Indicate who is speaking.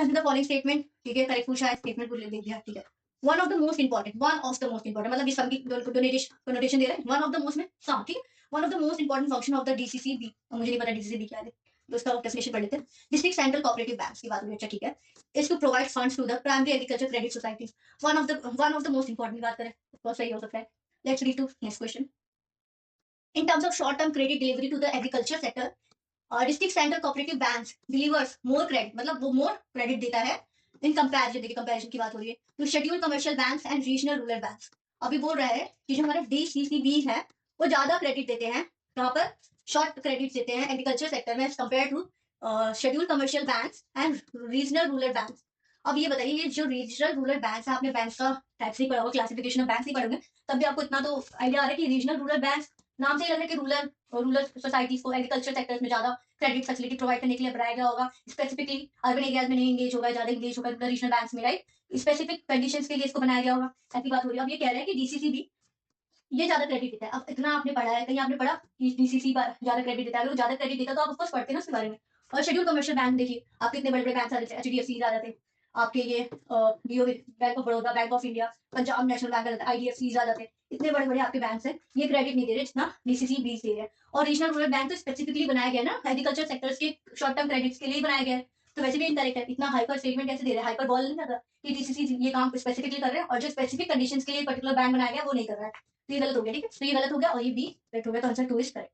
Speaker 1: Consider the following statement, ठीक है, correct पूछा है, स्टेटमेंट को लिख दिया, ठीक है। One of the most important, मतलब ये सम की डोनेशन दे रहे हैं, वन ऑफ द मोस्ट में सम, ठीक है। One of the most important function of the DCCB, मुझे नहीं पता डीसीसीबी क्या है, तो उसका डेफिनेशन पढ़ लेते हैं। डिस्ट्रिक्ट सेंट्रल कोऑपरेटिव बैंक्स की बात हुई, अच्छा ठीक है, is to provide funds to the primary agriculture credit societies. One of the most important बात करें तो सही हो सकता है। Let's read to next question. In terms of short term credit delivery to the agriculture sector, district central cooperative banks delivers more credit, मतलब वो मोर credit देता है इन कंपैरिजन, देखिए कंपैरिजन की बात हो रही है, to schedule commercial banks and regional rural banks. अभी बोल रहा है कि जो हमारे डीसीसीबी है वो ज्यादा क्रेडिट देते हैं, यहाँ पर शॉर्ट क्रेडिट देते हैं एग्रीकल्चर सेक्टर में compare to schedule commercial banks and regional rural banks. अब ये बताइए, ये जो रीजनल रूरल बैंक्स है, आपने बैंक का टाइप्स नहीं पढ़ा होगा, क्लासिफिकेशन ऑफ बैंक्स नहीं पढ़ोगे, तब भी आपको इतना तो आइडिया आ रहा है कि रीजनल रूरल बैंक्स नाम से ही लग रहा है कि रूरल सोसाइटीज को एग्रीकल्चर सेक्टर्स में ज्यादा क्रेडिट फैसिलिटी प्रोवाइड करने के लिए बनाया गया होगा। स्पेसिफिकली अर्बन एरियाज में नहीं एंगेज होगा, ज्यादा एंगेज होगा रीजनल बैंक्स में, राइट। स्पेसिफिक कंडीशंस के लिए इसको बनाया गया होगा, ऐसी बात हो रही है। अब ये कह रहे हैं कि डीसीसीबी ये ज्यादा क्रेडिट देता है। अब इतना आपने पढ़ा है, कहीं आपने पढ़ा कि डीसीसी ज्यादा क्रेडिट देता है? अगर वो ज्यादा क्रेडिट देता तो आप ऑफकोर्स पढ़ते ना उसके बारे में। और शेड्यूल कमर्शियल बैंक देखिए, आप कितने बड़े बड़े बैंक आ जाते हैं, एचडीएफसी आ जाते हैं, आपके ये BO bank of Baroda, bank of India, Punjab national bank आ जाता है, आईडीएफसी आ जाते हैं, इतने बड़े बड़े आपके बैंक हैं, ये क्रेडिट नहीं दे रहे जितना डीसीसी बीस दे रहे हैं। और रीजनल रूरल बैंक तो स्पेसिफिकली बनाया गया ना एग्रीकल्चर सेक्टर्स के शॉर्ट टर्म क्रेडिट्स के लिए बनाया गया है, तो वैसे भी इनकरेक्ट है। इतना हाइपर स्टेटमेंट कैसे दे रहे हैं, हाइपर बॉल नहीं कर रहा कि डीसीसी ये काम स्पेसिफिकली कर रहे हैं और जो स्पेसिफिक कंडीशंस के लिए पर्टिकुलर बैंक बनाया गया वो नहीं कर रहा है, तो ये गलत हो गया, ठीक है। तो ये गलत हो गया और ये बी राइट हो गया, तो आंसर 2 इज करेक्ट।